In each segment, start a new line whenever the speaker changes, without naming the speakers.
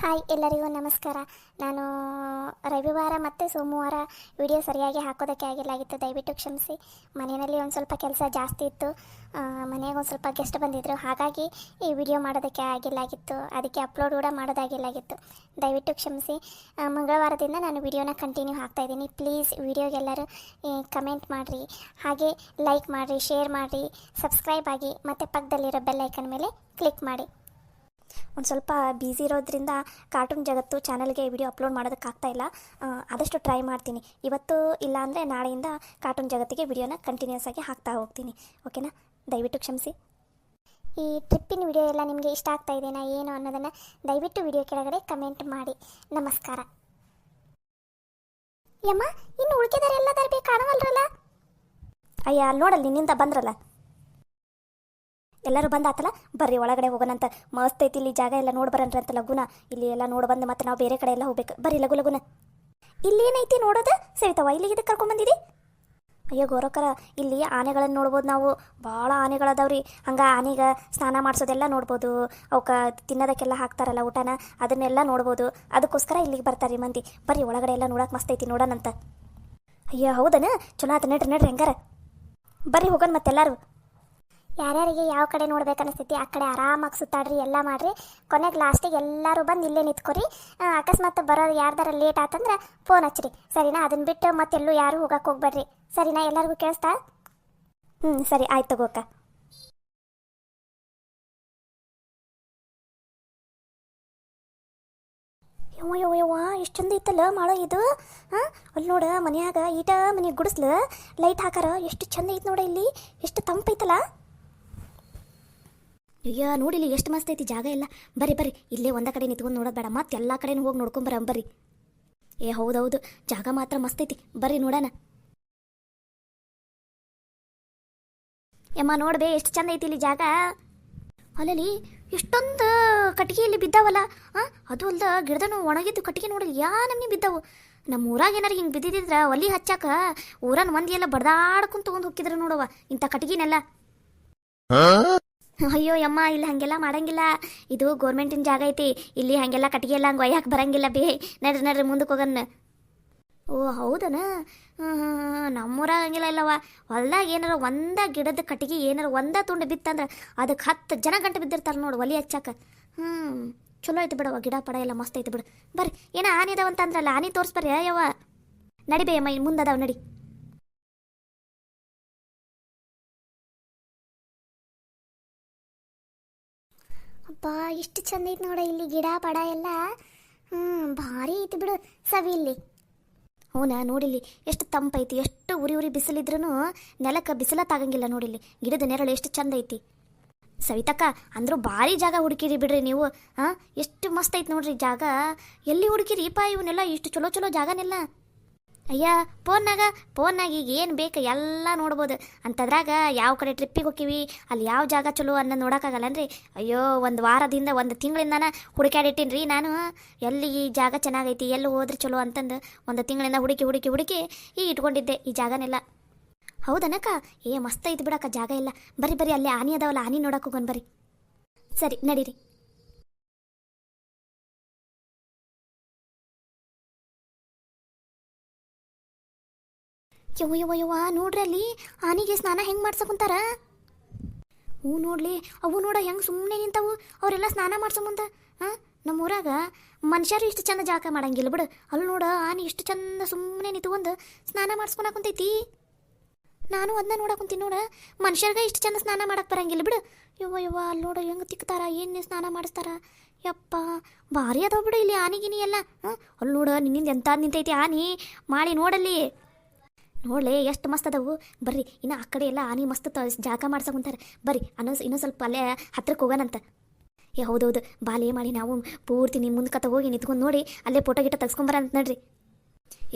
Hi ಎಲ್ಲರಿಗೂ ನಮಸ್ಕಾರ. ನಾನು ರವಿವಾರ ಮತ್ತು ಸೋಮವಾರ ವಿಡಿಯೋ ಸರಿಯಾಗಿ ಹಾಕೋದಕ್ಕೆ ಆಗಿಲ್ಲಾಗಿತ್ತು, ದಯವಿಟ್ಟು ಕ್ಷಮಿಸಿ. ಮನೆಯಲ್ಲಿ ಒಂದು ಸ್ವಲ್ಪ ಕೆಲಸ ಜಾಸ್ತಿ ಇತ್ತು, ಮನೆಗೆ ಒಂದು ಸ್ವಲ್ಪ ಗೆಸ್ಟ್ ಬಂದಿದ್ದರು, ಹಾಗಾಗಿ ಈ ವಿಡಿಯೋ ಮಾಡೋದಕ್ಕೆ ಆಗಿಲ್ಲಾಗಿತ್ತು. ಅದಕ್ಕೆ ಅಪ್ಲೋಡ್ ಕೂಡ ಮಾಡೋದಾಗಿಲ್ಲಾಗಿತ್ತು, ದಯವಿಟ್ಟು ಕ್ಷಮಿಸಿ. ಮಂಗಳವಾರದಿಂದ ನಾನು ವಿಡಿಯೋನ ಕಂಟಿನ್ಯೂ ಹಾಕ್ತಾಯಿದ್ದೀನಿ. ಪ್ಲೀಸ್ ವಿಡಿಯೋಗೆಲ್ಲರೂ ಕಮೆಂಟ್ ಮಾಡಿರಿ, ಹಾಗೆ ಲೈಕ್ ಮಾಡಿರಿ, ಶೇರ್ ಮಾಡಿರಿ, ಸಬ್ಸ್ಕ್ರೈಬ್ ಆಗಿ, ಮತ್ತು ಪಕ್ಕದಲ್ಲಿರೋ ಬೆಲ್ ಐಕನ್ ಮೇಲೆ ಕ್ಲಿಕ್ ಮಾಡಿ. ಒಂದು ಸ್ವಲ್ಪ ಬ್ಯುಸಿ ಇರೋದ್ರಿಂದ ಕಾರ್ಟೂನ್ ಜಗತ್ತು ಚಾನಲ್ಗೆ ವಿಡಿಯೋ ಅಪ್ಲೋಡ್ ಮಾಡೋದಕ್ಕಾಗ್ತಾಯಿಲ್ಲ. ಆದಷ್ಟು ಟ್ರೈ ಮಾಡ್ತೀನಿ. ಇವತ್ತು ಇಲ್ಲ ಅಂದರೆ ನಾಳೆಯಿಂದ ಕಾರ್ಟೂನ್ ಜಗತ್ತಿಗೆ ವಿಡಿಯೋನ ಕಂಟಿನ್ಯೂಸ್ ಆಗಿ ಹಾಕ್ತಾ ಹೋಗ್ತೀನಿ, ಓಕೆನಾ? ದಯವಿಟ್ಟು ಕ್ಷಮಿಸಿ. ಈ ಟ್ರಿಪ್ಪಿನ ವಿಡಿಯೋ ಎಲ್ಲ ನಿಮಗೆ ಇಷ್ಟ ಆಗ್ತಾ ಇದೆಯಾ ಏನು ಅನ್ನೋದನ್ನು ದಯವಿಟ್ಟು ವಿಡಿಯೋ ಕೆಳಗಡೆ ಕಮೆಂಟ್ ಮಾಡಿ. ನಮಸ್ಕಾರ. ಯಮ್ಮ, ಇನ್ನು ಉಳ್ಕಿದಾರೆ ಎಲ್ಲ ತರಬೇಕು ಕಾಣವಲ್ರಲ್ಲ? ಅಯ್ಯ, ಅಲ್ಲಿ ನೋಡಲ್ಲಿ ನಿನ್ನಿಂದ ಬಂದ್ರಲ್ಲ, ಎಲ್ಲರೂ ಬಂದಾತಲ್ಲ, ಬರ್ರಿ ಒಳಗಡೆ ಹೋಗೋಣಂತ. ಮಸ್ತ್ ಐತಿ ಇಲ್ಲಿ ಜಾಗ ಎಲ್ಲ ನೋಡಿ ಬರನ್ರಿ ಅಂತ ಲಗುನ. ಇಲ್ಲಿ ಎಲ್ಲ ನೋಡಿ ಬಂದು ಮತ್ತೆ ನಾವು ಬೇರೆ ಕಡೆ ಎಲ್ಲ ಹೋಗ್ಬೇಕು. ಬರ್ರಿ ಲಗು ಲಗುನ. ಇಲ್ಲೇನೈತಿ ನೋಡೋದು? ಸರಿತವ, ಇಲ್ಲಿಗೆ ಇದಕ್ಕೆ ಕರ್ಕೊಂಡ್ಬಂದಿರಿ? ಅಯ್ಯೋ ಗೋರಕ್ಕರ, ಇಲ್ಲಿ ಆನೆಗಳನ್ನು ನೋಡ್ಬೋದು ನಾವು. ಭಾಳ ಆನೆಗಳದಾವ್ರಿ. ಹಂಗೆ ಆನೆಗೆ ಸ್ನಾನ ಮಾಡಿಸೋದೆಲ್ಲ ನೋಡ್ಬೋದು. ಅವಕ್ಕೆ ತಿನ್ನೋದಕ್ಕೆಲ್ಲ ಹಾಕ್ತಾರಲ್ಲ ಊಟನ, ಅದನ್ನೆಲ್ಲ ನೋಡ್ಬೋದು. ಅದಕ್ಕೋಸ್ಕರ ಇಲ್ಲಿಗೆ ಬರ್ತಾರೆ ಮಂದಿ. ಬರ್ರಿ ಒಳಗಡೆ ಎಲ್ಲ ನೋಡಕ್ಕೆ ಮಸ್ತ್ ಐತಿ, ನೋಡೋಣಂತ. ಅಯ್ಯೋ ಹೌದನ? ಚಲೋ ಆತ, ನಡ್ರಿ ಹೆಂಗಾರ. ಬರ್ರಿ ಹೋಗೋಣ ಮತ್ತೆಲ್ಲರೂ. ಯಾರ್ಯಾರಿಗೆ ಯಾವ ಕಡೆ ನೋಡ್ಬೇಕು ಅನಿಸ್ತೈತಿ ಆ ಕಡೆ ಆರಾಮಾಗಿ ಸುತ್ತಾಡ್ರಿ, ಎಲ್ಲ ಮಾಡಿರಿ. ಕೊನೆಗೆ ಲಾಸ್ಟಿಗೆ ಎಲ್ಲರೂ ಬಂದು ಇಲ್ಲೇ ನಿಂತ್ಕೊರಿ. ಅಕಸ್ಮಾತ್ ಬರೋದು ಯಾರ್ದಾರ ಲೇಟ್ ಆತಂದ್ರೆ ಫೋನ್ ಹಚ್ಚಿರಿ, ಸರಿನಾ? ಅದನ್ನ ಬಿಟ್ಟು ಮತ್ತೆಲ್ಲೂ ಯಾರು ಹೋಗಕ್ಕೆ ಹೋಗ್ಬೇಡ್ರಿ, ಸರಿನಾ? ಎಲ್ಲರಿಗೂ ಕೇಳಿಸ್ತಾ? ಸರಿ, ಆಯ್ತು ತಗೋಕ. ಯವ್ವ ಎಷ್ಟು ಚಂದ ಐತಲ್ಲ ಮಾಡ ಇದು. ಅಲ್ಲಿ ನೋಡ, ಮನ್ಯಾಗ ಈಟ ಮನೆಗೆ ಗುಡಿಸ್ಲ ಲೈಟ್ ಹಾಕಾರ, ಎಷ್ಟು ಚಂದ ಐತೆ ನೋಡ. ಇಲ್ಲಿ ಎಷ್ಟು ತಂಪೈತಲ್ಲ. ಅಯ್ಯ ನೋಡಿಲಿ ಎಷ್ಟು ಮಸ್ತ್ ಐತಿ ಜಾಗ ಎಲ್ಲ. ಬರ್ರಿ ಇಲ್ಲೇ ಒಂದ ಕಡೆ ನಿಂತ್ಕೊಂಡು ನೋಡೋದು ಬೇಡ, ಮತ್ತೆ ಎಲ್ಲ ಕಡೆನೂ ಹೋಗಿ ನೋಡ್ಕೊಂಬರ ಬರ್ರಿ. ಹೌದೌದು, ಜಾಗ ಮಾತ್ರ ಮಸ್ತ್ ಐತಿ. ಬರ್ರಿ ನೋಡೋಣ. ಯಮ್ಮ ನೋಡ್ಬೇ, ಎಷ್ಟು ಚಂದ ಐತಿ ಇಲ್ಲಿ ಜಾಗ. ಅಲ್ಲಲ್ಲಿ ಎಷ್ಟೊಂದು ಕಟ್ಟಿಗೆಯಲ್ಲಿ ಬಿದ್ದಾವಲ್ಲ. ಅದು ಅಲ್ದ ಗಿಡದನು ಒಣಗಿದ್ದು ಕಟ್ಟಿಗೆ ನೋಡಲಿ ನಮ್ನಿ ಬಿದ್ದಾವು. ನಮ್ಮ ಊರಾಗ ಏನಾರು ಹಿಂಗೆ ಬಿದ್ದಿದ್ರ ಒಲಿ ಹಚ್ಚಾಕ ಊರನ್ ಮಂದಿ ಎಲ್ಲ ಬಡ್ದಾಡ್ಕೊಂಡು ತೊಗೊಂಡು ಹೋಗಿದ್ರು ನೋಡವ ಇಂಥ ಕಟ್ಟಿಗೆನೆಲ್ಲ. ಅಯ್ಯೋ ಯಮ್ಮ, ಇಲ್ಲಿ ಹಾಗೆಲ್ಲ ಮಾಡಂಗಿಲ್ಲ. ಇದು ಗೋರ್ಮೆಂಟಿನ ಜಾಗ ಐತಿ. ಇಲ್ಲಿ ಹಾಗೆಲ್ಲ ಕಟ್ಟಿಗೆ ಎಲ್ಲ ಹಂಗೆ ಒಯ್ಯಾಕೆ ಬರಂಗಿಲ್ಲ. ನಡ್ರಿ ಮುಂದಕ್ಕೆ ಹೋಗನ್ನ. ಓ ಹೌದನ? ನಮ್ಮೂರಾಗ ಹಂಗಿಲ್ಲ ಇಲ್ಲವ. ಹೊಲ್ದಾಗ ಏನಾರ ಒಂದ ಗಿಡದ ಕಟ್ಟಿಗೆ ಏನಾರ ಒಂದ ತುಂಡು ಬಿತ್ತಂದ್ರೆ ಅದಕ್ಕೆ 10 ಜನ ಗಂಟೆ ಬಿದ್ದಿರ್ತಾರೆ ನೋಡು ಒಲಿ ಹಚ್ಚಾಕ. ಚಲೋ ಐತಿ ಬಿಡವ, ಗಿಡ ಪಡ ಎಲ್ಲ ಮಸ್ತ್ ಐತಿ ಬಿಡು. ಬರ್ರಿ, ಏನೋ ಆನೆ ಅದಾವಂತ ಅಂದ್ರಲ್ಲ, ಆನೆ ತೋರಿಸ್ಬರ್ರಿ ಯವ್ವ. ನಡಿಬೇ ಅಮ್ಮ, ಮುಂದದಾವ ನಡಿ. ಅಬ್ಬಾ ಎಷ್ಟು ಚಂದ ಐತಿ ನೋಡ ಇಲ್ಲಿ ಗಿಡ ಪಡ ಎಲ್ಲ. ಭಾರಿ ಐತಿ ಬಿಡು ಸವಿ ಇಲ್ಲಿ. ಹೂನಾ, ನೋಡಿಲ್ಲಿ ಎಷ್ಟು ತಂಪೈತಿ. ಎಷ್ಟು ಉರಿ ಬಿಸಿಲಿದ್ರೂ ನೆಲಕ್ಕೆ ಬಿಸಿಲ ತಾಗಂಗಿಲ್ಲ. ನೋಡಿಲ್ಲಿ ಗಿಡದ ನೆರಳು ಎಷ್ಟು ಚಂದ ಐತಿ. ಸವಿತಕ್ಕ, ಅಂದ್ರೂ ಭಾರಿ ಜಾಗ ಹುಡುಕಿರಿ ಬಿಡ್ರಿ ನೀವು. ಎಷ್ಟು ಮಸ್ತ್ ಐತಿ ನೋಡ್ರಿ ಜಾಗ. ಎಲ್ಲಿ ಹುಡುಕಿರಿಪ್ಪ ಇವನ್ನೆಲ್ಲ, ಇಷ್ಟು ಚಲೋ ಜಾಗನೆಲ್ಲ? ಅಯ್ಯ ಫೋನ್ನಾಗ ಈಗ ಏನು ಬೇಕು ಎಲ್ಲ ನೋಡ್ಬೋದು. ಅಂಥದ್ರಾಗ ಯಾವ ಕಡೆ ಟ್ರಿಪ್ಪಿಗೆ ಹೋಗ್ತೀವಿ, ಅಲ್ಲಿ ಯಾವ ಜಾಗ ಚಲೋ ಅನ್ನೋದು ನೋಡೋಕ್ಕಾಗಲ್ಲನ್ರಿ. ಅಯ್ಯೋ, ಒಂದು ವಾರದಿಂದ 1 ತಿಂಗಳಿಂದಾನ ಹುಡುಕಾಡಿಟ್ಟಿನ್ರಿ ನಾನು. ಎಲ್ಲಿ ಈ ಜಾಗ ಚೆನ್ನಾಗೈತಿ, ಎಲ್ಲಿ ಹೋದ್ರೆ ಚಲೋ ಅಂತಂದು 1 ತಿಂಗಳಿಂದ ಹುಡುಕಿ ಈಗ ಇಟ್ಕೊಂಡಿದ್ದೆ ಈ ಜಾಗನೆಲ್ಲ. ಹೌದನಕ್ಕ? ಮಸ್ತ್ ಐತಿ ಬಿಡಕ್ಕ ಜಾಗ ಎಲ್ಲ. ಬರ್ರಿ ಅಲ್ಲಿ ಆನೆ ಅದಾವಲ್ಲ, ಆನೆ ನೋಡಕ್ಕೆ ಹೋಗೋಣ ಬರ್ರಿ. ಸರಿ ನಡೀರಿ. ಯವ್ವ ನೋಡ್ರಿ, ಅಲ್ಲಿ ಆನೆಗೆ ಸ್ನಾನ ಹೆಂಗೆ ಮಾಡ್ಸಕೊಂತಾರ. ನೋಡ್ಲಿ, ಅವು ನೋಡ ಹೆಂಗೆ ಸುಮ್ಮನೆ ನಿಂತವು. ಅವರೆಲ್ಲ ಸ್ನಾನ ಮಾಡ್ಸೋ ಮುಂದೆ. ನಮ್ಮೂರಾಗ ಮನುಷ್ಯರು ಇಷ್ಟು ಚಂದ ಜಾಗ ಮಾಡಂಗಿಲ್ಲ ಬಿಡು. ಅಲ್ಲಿ ನೋಡ, ಆನೆ ಇಷ್ಟು ಚಂದ ಸುಮ್ಮನೆ ನಿಂತ್ಕೊಂಡು ಸ್ನಾನ ಮಾಡಿಸ್ಕೊಳಕುಂತೈತಿ. ನಾನು ಅದನ್ನ ನೋಡಕುಂತೀನಿ ನೋಡ. ಮನುಷ್ಯರ್ಗ ಇಷ್ಟು ಚಂದ ಸ್ನಾನ ಮಾಡಕ್ಕೆ ಬರಂಗಿಲ್ಲ ಬಿಡು. ಯವ್ವ ಅಲ್ಲಿ ನೋಡ ಹೆಂಗೆ ತಿಕ್ತಾರ, ಏನು ಸ್ನಾನ ಮಾಡಿಸ್ತಾರ. ಯಪ್ಪ, ಭಾರಿ ಅದಾವ ಬಿಡು ಇಲ್ಲಿ ಆನೆಗಿನಿ ಎಲ್ಲ. ಅಲ್ಲಿ ನೋಡ, ನಿನ್ನಿಂದ ಎಂತ ನಿಂತೈತಿ ಆನೆ ಮಾಡಿ ನೋಡಲ್ಲಿ. ನೋಡ್ಲೆ ಎಷ್ಟು ಮಸ್ತ್ ಅದಾವು. ಬರ್ರಿ, ಇನ್ನು ಆ ಕಡೆ ಎಲ್ಲ ಆನೆ ಮಸ್ತ್ ಜಾಗ ಮಾಡ್ಸಕೊಂತಾರೆ. ಬರ್ರಿ ಇನ್ನೂ ಸ್ವಲ್ಪ ಅಲ್ಲೇ ಹತ್ರಕ್ಕೆ ಹೋಗೋಣಂತ. ಹೌದೌದು, ಬಾಲೇ ಮಾಡಿ ನಾವು ಪೂರ್ತಿ ನಿಮ್ಮ ಮುಂದ್ಕತ್ತ ಹೋಗಿ ನಿಂತ್ಕೊಂಡು ನೋಡಿ ಅಲ್ಲೇ ಫೋಟೋ ಗಿಟ ತೆಗ್ಸ್ಕೊಂಬರಂತ ನಡ್ರಿ.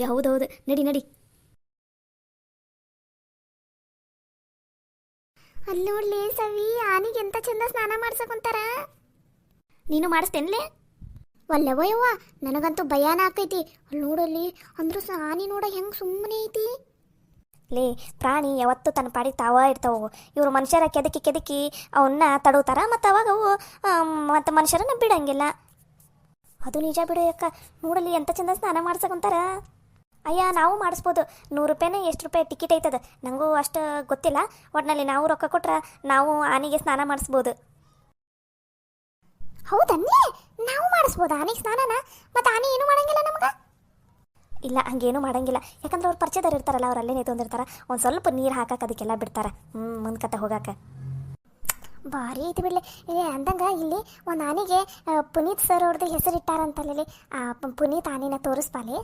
ಹೌದೌದು, ನಡಿ. ಅಲ್ಲಿ ನೋಡ್ಲಿ ಸವಿ, ಆನೆಗೆ ಎಂತ ಚಂದ ಸ್ನಾನ ಮಾಡ್ಸಕೊಂತಾರ. ನೀನು ಮಾಡಿಸ್ತೇನ್ಲೇ? ವಲ್ಲವಯ್ಯವ್ವ, ನನಗಂತೂ ಭಯಾನ ಆಗ್ತೈತಿ. ಅಲ್ಲಿ ನೋಡಲ್ಲಿ ಅಂದ್ರೂ ಆನೆ ನೋಡ ಹೆಂಗೆ ಸುಮ್ಮನೆ ಐತಿ. ಲೇ, ಪ್ರಾಣಿ ಯಾವತ್ತೂ ತನ್ನ ಪಾಡಿಗೆ ತಾವ ಇರ್ತಾವು. ಇವರು ಮನುಷ್ಯರ ಕೆದಕಿ ಅವನ್ನ ತಡೋತಾರ, ಮತ್ತು ಅವಾಗ ಅವು ಮತ್ತು ಮನುಷ್ಯರನ್ನ ಬಿಡಂಗಿಲ್ಲ. ಅದು ನಿಜ ಬಿಡು ಅಕ್ಕ. ನೋಡಲಿ ಎಂತ ಚಂದ ಸ್ನಾನ ಮಾಡ್ಸಕೊಂತಾರ. ಅಯ್ಯ ನಾವು ಮಾಡಿಸ್ಬೋದು. 100 ರೂಪಾಯಿನೇ ಎಷ್ಟು ರೂಪಾಯಿ ಟಿಕೆಟ್ ಐತದ ನನಗೂ ಅಷ್ಟು ಗೊತ್ತಿಲ್ಲ. ಒಟ್ಟಿನಲ್ಲಿ ನಾವು ರೊಕ್ಕ ಕೊಟ್ರೆ ನಾವು ಆನೆಗೆ ಸ್ನಾನ ಮಾಡಿಸ್ಬೋದು. ಹೌದನ್ನೇ, ನಾವು ಮಾಡಿಸ್ಬೋದು ಆನೆಗೆ ಸ್ನಾನನ? ಮತ್ತು ಆನೆ ಏನು ಮಾಡಂಗಿಲ್ಲ ನಮ್ಗೆ? ಇಲ್ಲ, ಹಂಗೇನು ಮಾಡಂಗಿಲ್ಲ. ಯಾಕಂದ್ರೆ ಅವ್ರು ಪರಿಚಯದವ್ರು ಇರ್ತಾರಲ್ಲ, ಅವ್ರು ಅಲ್ಲೇ ನಿಂತ್ಕೊಂಡಿರ್ತಾರೆ. ಒಂದು ಸ್ವಲ್ಪ ನೀರು ಹಾಕಕ್ಕೆ ಅದಕ್ಕೆಲ್ಲ ಬಿಡ್ತಾರೆ. ಮುಂದ್ಕತ್ತ ಹೋಗಾಕ ಭಾರಿ ಐತಿ ಬಿಡ್ಲಿ. ಅಂದಂಗ ಇಲ್ಲಿ ಒಂದು ಆನೆಗೆ ಪುನೀತ್ ಸರ್ ಅವ್ರದ್ದು ಹೆಸರಿಟ್ಟಾರಂತಲ್ಲಿ. ಪುನೀತ್ ಆನೆನ ತೋರಿಸ್ಪಾಲಿ.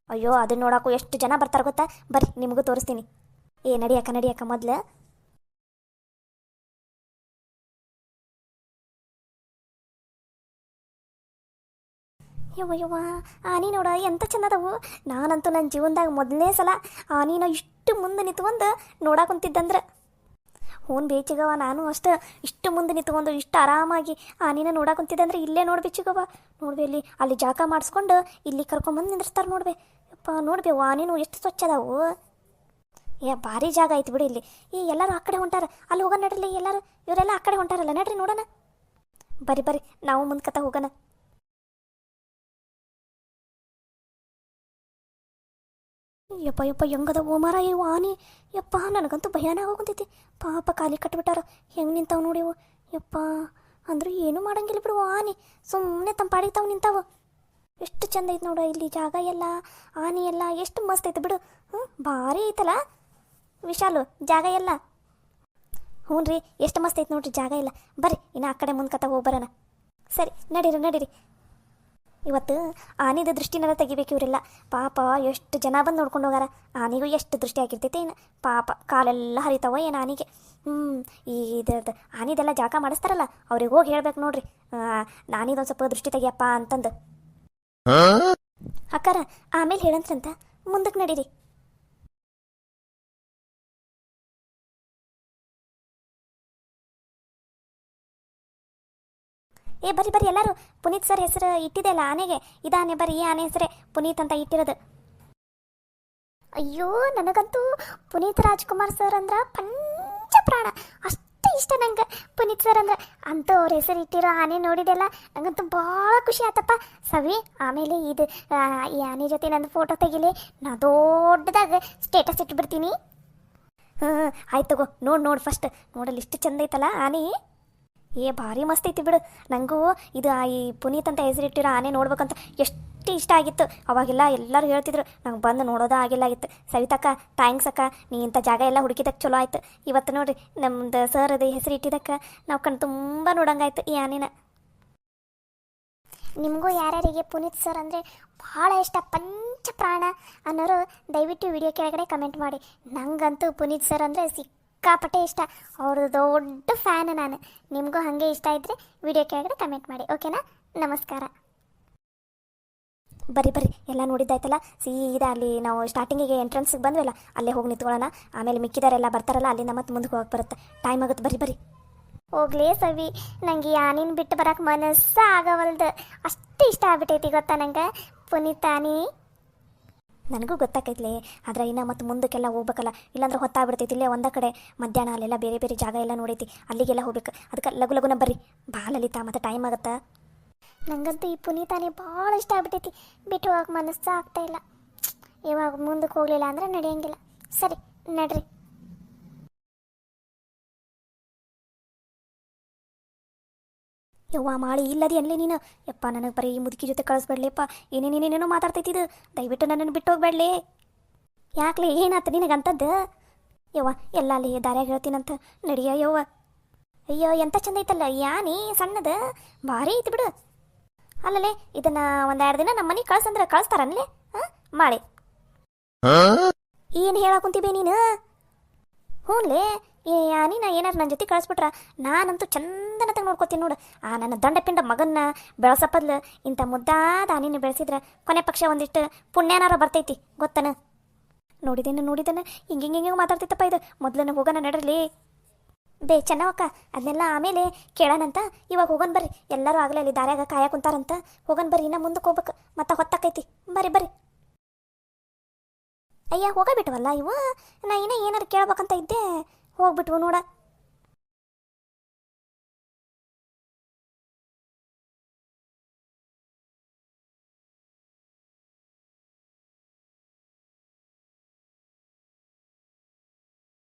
ಅಯ್ಯೋ, ಅದನ್ನ ನೋಡಕ್ಕೂ ಎಷ್ಟು ಜನ ಬರ್ತಾರೆ ಗೊತ್ತಾ? ಬರ್ರಿ ನಿಮಗೂ ತೋರಿಸ್ತೀನಿ. ನಡಿಯಕ್ಕ ಮೊದ್ಲು. ಯವ್ವ ಆನಿ ನೋಡ ಎಂತ ಚೆನ್ನದವು. ನಾನಂತೂ ನನ್ನ ಜೀವನದಾಗ ಮೊದಲನೇ ಸಲ ಆನಿನ ಇಷ್ಟು ಮುಂದೆ ನಿಂತ್ಕೊಂಡು ನೋಡಾಕುಂತಿದ್ದಂದ್ರೆ. ಹ್ಞೂ ಬೇಚಿಗವ, ನಾನು ಅಷ್ಟು ಇಷ್ಟು ಮುಂದೆ ನಿಂತ್ಕೊಂಡು ಇಷ್ಟು ಆರಾಮಾಗಿ ಆನಿನ ನೋಡಾಕುಂತಿದ್ದಂದ್ರೆ ಇಲ್ಲೇ ನೋಡ್ಬೇಚಿಗವ. ನೋಡ್ಬೇ ಅಲ್ಲಿ ಜಾಗ ಮಾಡಿಸ್ಕೊಂಡು ಇಲ್ಲಿ ಕರ್ಕೊಂಬಂದು ನಿಂದಿರ್ತಾರೆ ನೋಡ್ಬೇ. ಯಪ್ಪ ನೋಡ್ಬೇವು ಆನಿನೂ ಎಷ್ಟು ಸ್ವಚ್ಛ ಅದಾವು. ಭಾರಿ ಜಾಗ ಐತಿ ಬಿಡಿ ಇಲ್ಲಿ. ಎಲ್ಲರೂ ಆ ಕಡೆ ಹೊಂಟಾರ, ಅಲ್ಲಿ ಹೋಗೋಣ ನಡ್ರಿ. ಎಲ್ಲರೂ ಇವರೆಲ್ಲ ಆ ಕಡೆ ಹೊಂಟಾರಲ್ಲ, ನಡ್ರಿ ನೋಡೋಣ. ಬರ್ರಿ ನಾವು ಮುಂದ್ಕತ್ತ ಹೋಗೋಣ. ಯಪ್ಪ ಹೆಂಗದ ಓಮಾರ ಇವು ಆನೆ. ಯಪ್ಪ ನನಗಂತೂ ಭಯಾನ ಆಗೋಗುಂತೈತಿ. ಪಾಪ ಕಾಲಿ ಕಟ್ಬಿಟ್ಟಾರ, ಹೆಂಗೆ ನಿಂತಾವ ನೋಡಿವು. ಯಪ್ಪ ಅಂದ್ರೆ ಏನೂ ಮಾಡಂಗಿಲ್ಲ ಬಿಡುವ ಆನೆ, ಸುಮ್ಮನೆ ತಂಪಾಡಿಗೆ ತಾವು ನಿಂತಾವ. ಎಷ್ಟು ಚಂದ ಐತೆ ನೋಡು ಇಲ್ಲಿ ಜಾಗ ಎಲ್ಲ, ಆನೆ ಎಲ್ಲ ಎಷ್ಟು ಮಸ್ತ್ ಐತೆ ಬಿಡು. ಭಾರಿ ಐತಲ್ಲ ವಿಶಾಲು ಜಾಗ ಎಲ್ಲ. ಹ್ಞೂ ರೀ, ಎಷ್ಟು ಮಸ್ತ್ ಐತೆ ನೋಡ್ರಿ ಜಾಗ ಎಲ್ಲ. ಬರ್ರಿ ಇನ್ನು ಆ ಕಡೆ ಮುಂದ್ಕತ್ತ ಹೋಗ್ಬರೋಣ. ಸರಿ ನಡೀರಿ. ಇವತ್ತು ಆನೆದ ದೃಷ್ಟಿನೆಲ್ಲ ತೆಗಿಬೇಕು ಇವರೆಲ್ಲ. ಪಾಪ ಎಷ್ಟು ಜನ ಬಂದು ನೋಡ್ಕೊಂಡು ಹೋಗಾರ. ಆನೆಗೂ ಎಷ್ಟು ದೃಷ್ಟಿ ಆಗಿರ್ತೈತೆ ಏನು ಪಾಪ, ಕಾಲೆಲ್ಲ ಹರಿತಾವ ಏನು ಆನೆಗೆ. ಇದು ಆನೆದೆಲ್ಲ ಜಾಗ ಮಾಡಿಸ್ತಾರಲ್ಲ, ಅವ್ರಿಗೆ ಹೋಗಿ ಹೇಳ್ಬೇಕು ನೋಡ್ರಿ, ಆನೆದೊಂದು ಸ್ವಲ್ಪ ದೃಷ್ಟಿ ತೆಗಿಯಪ್ಪ ಅಂತಂದು. ಅಕ್ಕಾರ ಆಮೇಲೆ ಹೇಳಂತ್ರಂತ, ಮುಂದಕ್ಕೆ ನಡೀರಿ. ಬರ್ರಿ ಎಲ್ಲರೂ. ಪುನೀತ್ ಸರ್ ಹೆಸರು ಇಟ್ಟಿದೆ ಅಲ್ಲ ಆನೆಗೆ, ಇದಾನೆ ಬರ್ರಿ. ಈ ಆನೆ ಹೆಸರೇ ಪುನೀತ್ ಅಂತ ಇಟ್ಟಿರೋದು. ಅಯ್ಯೋ ನನಗಂತೂ ಪುನೀತ್ ರಾಜ್ಕುಮಾರ್ ಸರ್ ಅಂದ್ರೆ ಪಂಚ ಪ್ರಾಣ, ಅಷ್ಟು ಇಷ್ಟ ನಂಗೆ ಪುನೀತ್ ಸರ್ ಅಂದ್ರೆ. ಅಂತೂ ಅವ್ರ ಹೆಸರು ಇಟ್ಟಿರೋ ಆನೆ ನೋಡಿದೆಲ್ಲ ನಂಗಂತೂ ಭಾಳ ಖುಷಿ ಆತಪ್ಪ ಸವಿ. ಆಮೇಲೆ ಇದು ಈ ಆನೆ ಜೊತೆ ನಂದು ಫೋಟೋ ತೆಗಿಲಿ, ನಾ ದೊಡ್ಡದಾಗ ಸ್ಟೇಟಸ್ ಇಟ್ಬಿಡ್ತೀನಿ. ಆಯ್ತು ತಗೋ, ನೋಡು ಫಸ್ಟ್ ನೋಡಲ್ಲಿ ಇಷ್ಟು ಚಂದ ಐತಲ್ಲ ಆನೆ. ಭಾರಿ ಮಸ್ತ್ ಐತಿ ಬಿಡು. ನನಗೂ ಇದು ಈ ಪುನೀತ್ ಅಂತ ಹೆಸರಿಟ್ಟಿರೋ ಆನೆ ನೋಡ್ಬೇಕಂತ ಎಷ್ಟು ಇಷ್ಟ ಆಗಿತ್ತು. ಅವಾಗೆಲ್ಲ ಎಲ್ಲರೂ ಹೇಳ್ತಿದ್ರು, ನಂಗೆ ಬಂದು ನೋಡೋದೇ ಆಗಿಲ್ಲಾಗಿತ್ತು. ಸವಿತಕ್ಕ ಥ್ಯಾಂಕ್ಸ್ ಅಕ್ಕ, ನೀ ಇಂಥ ಜಾಗ ಎಲ್ಲ ಹುಡುಕಿದಕ್ಕೆ ಚಲೋ ಆಯ್ತು. ಇವತ್ತು ನೋಡ್ರಿ ನಮ್ದು ಸರ್ ಅದು ಹೆಸರು ಇಟ್ಟಿದ್ದಕ್ಕೆ ನಾವು ಕಣ್ಣು ತುಂಬ ನೋಡಂಗಾಯ್ತು ಈ ಆನೆನ. ನಿಮಗೂ ಯಾರ್ಯಾರಿಗೆ ಪುನೀತ್ ಸರ್ ಅಂದರೆ ಭಾಳ ಇಷ್ಟ, ಪಂಚ ಪ್ರಾಣ ಅನ್ನೋರು ದಯವಿಟ್ಟು ವಿಡಿಯೋ ಕೆಳಗಡೆ ಕಮೆಂಟ್ ಮಾಡಿ. ನನಗಂತೂ ಪುನೀತ್ ಸರ್ ಅಂದರೆ ಸಿಕ್ಕಾಪಟ್ಟೆ ಇಷ್ಟ, ಅವ್ರದ್ದು ದೊಡ್ಡ ಫ್ಯಾನ್ ನಾನು. ನಿಮಗೂ ಹಾಗೆ ಇಷ್ಟ ಇದ್ದರೆ ವಿಡಿಯೋ ಕೆಳಗಡೆ ಕಮೆಂಟ್ ಮಾಡಿ, ಓಕೆನಾ? ನಮಸ್ಕಾರ. ಬರ್ರಿ ಎಲ್ಲ ನೋಡಿದ್ದಾಯ್ತಲ್ಲ. ಸೀದಾ ಅಲ್ಲಿ ನಾವು ಸ್ಟಾರ್ಟಿಂಗಿಗೆ ಎಂಟ್ರೆನ್ಸ್ಗೆ ಬಂದ್ವಲ್ಲ, ಅಲ್ಲೇ ಹೋಗಿ ನಿಂತ್ಕೊಳ್ಳೋಣ. ಆಮೇಲೆ ಮಿಕ್ಕಿದಾರೆಲ್ಲ ಬರ್ತಾರಲ್ಲ, ಅಲ್ಲಿಂದ ಮತ್ತೆ ಮುಂದಕ್ಕೆ ಹೋಗಕ್ಕೆ ಬರುತ್ತೆ, ಟೈಮ್ ಆಗುತ್ತೆ. ಬರ್ರಿ ಹೋಗ್ಲೇ ಸವಿ, ನಂಗೆ ಆನಿನ ಬಿಟ್ಟು ಬರೋಕೆ ಮನಸ್ಸ ಆಗವಲ್ದು. ಅಷ್ಟು ಇಷ್ಟ ಆಗ್ಬಿಟ್ಟೈತಿ ಗೊತ್ತಾ ನಂಗೆ ಪುನೀತ್ ಆನೆ. ನನಗೂ ಗೊತ್ತಾಕೈತ್ಲೆ, ಆದರೆ ಇನ್ನು ಮತ್ತೆ ಮುಂದಕ್ಕೆಲ್ಲ ಹೋಗ್ಬೇಕಲ್ಲ, ಇಲ್ಲಾಂದ್ರೆ ಹೊತ್ತಾಗ್ಬಿಡ್ತೈತಿ. ಇಲ್ಲೇ ಒಂದ ಕಡೆ ಮಧ್ಯಾಹ್ನ ಅಲ್ಲೆಲ್ಲ ಬೇರೆ ಜಾಗ ಎಲ್ಲ ನೋಡೈತಿ, ಅಲ್ಲಿಗೆಲ್ಲ ಹೋಗ್ಬೇಕು. ಅದಕ್ಕೆ ಲಗುನ ಬರ್ರಿ, ಭಾಳ ಲಲಿತಾ, ಮತ್ತೆ ಟೈಮ್ ಆಗುತ್ತಾ. ನಂಗಂತೂ ಈ ಪುನೀತಾನೆ ಭಾಳ ಇಷ್ಟ ಆಗ್ಬಿಟ್ಟೈತಿ, ಬಿಟ್ಟು ಹೋಗಕ್ಕೆ ಮನಸ್ಸ ಆಗ್ತಾ ಇಲ್ಲ. ಇವಾಗ ಮುಂದಕ್ಕೆ ಹೋಗಲಿಲ್ಲ ಅಂದ್ರೆ ನಡೆಯಂಗಿಲ್ಲ. ಸರಿ ನಡ್ರಿ. ಯವ್ವ ಮಾಳಿ ಇಲ್ಲದಿ ಅನ್ಲಿ ನೀನು. ಯಪ್ಪ ನನಗೆ ಬರೀ ಈ ಮುದುಕಿ ಜೊತೆ ಕಳಿಸ್ಬೇಡ್ಲಿಪ್ಪ. ಏನೇನೇನೇನೋ ಮಾತಾಡ್ತೈತಿದು, ದಯವಿಟ್ಟು ನನ್ನನ್ನು ಬಿಟ್ಟು ಹೋಗ್ಬೇಡ್ಲಿ. ಯಾಕ್ಲೆ ಏನಾತ ನಿನಗಂತದ್ದು? ಯವ್ವ ಎಲ್ಲ ಅಲ್ಲಿ ದಾರ್ಯಾಗ ಹೇಳ್ತೀನಂತ ನಡಿಯ ಯವ್ವ. ಅಯ್ಯೋ ಎಂತ ಚಂದ ಐತಲ್ಲ ಯಾನಿ, ಸಣ್ಣದು ಭಾರಿ ಐತಿ ಬಿಡು. ಅಲ್ಲಲೇ ಇದನ್ನ 1-2 ದಿನ ನಮ್ಮ ಮನೆಗೆ ಕಳ್ಸಂದ್ರೆ ಕಳಿಸ್ತಾರನ್ಲೇ? ಮಾಳಿ ಏನು ಹೇಳಾಕುಂತೀಬೇ ನೀನು? ಹ್ಞೂನ್ಲೇ ಯಾನಿ, ನಾ ಏನಾರು ನನ್ನ ಜೊತೆ ಕಳಿಸ್ಬಿಟ್ರ ನಾನಂತೂ ಚಂದನತಾಗ ನೋಡ್ಕೋತೀನಿ ನೋಡು. ನನ್ನ ದಂಡಪಿಂಡ ಮಗನ್ನ ಬೆಳೆಸಪ್ಪದ್ಲು ಇಂಥ ಮುದ್ದಾದ ಆನಿನ ಬೆಳೆಸಿದ್ರೆ ಕೊನೆ ಪಕ್ಷ ಒಂದಿಷ್ಟು ಪುಣ್ಯನಾರ ಬರ್ತೈತಿ ಗೊತ್ತನ. ನೋಡಿದೇನೆ ಹಿಂಗೆ ಮಾತಾಡ್ತೈತಪ್ಪ ಇದು. ಮೊದಲನ್ನು ಹೋಗೋಣ ನಡ್ರಲಿ. ಚೆನ್ನವಕ್ಕ, ಅದನ್ನೆಲ್ಲ ಆಮೇಲೆ ಕೇಳೋಣಂತ. ಇವಾಗ ಹೋಗೋಣ ಬರ್ರಿ, ಎಲ್ಲರೂ ಆಗಲೇ ಅಲ್ಲಿ ದಾರ್ಯಾಗ ಕಾಯಕ್ಕೆ ಕುಂತಾರಂತ. ಹೋಗೋಣ ಬರ್ರಿ, ಇನ್ನು ಮುಂದಕ್ಕೆ ಹೋಗ್ಬೇಕು, ಮತ್ತೆ ಹೊತ್ತಾಕೈತಿ. ಬರ್ರಿ. ಅಯ್ಯ ಹೋಗಬಿಟ್ವಲ್ಲ ಇವು, ನಾ ಏನಾರು ಕೇಳ್ಬೇಕಂತ ಇದ್ದೆ, ಹೋಗ್ಬಿಟ್ವು ನೋಡ.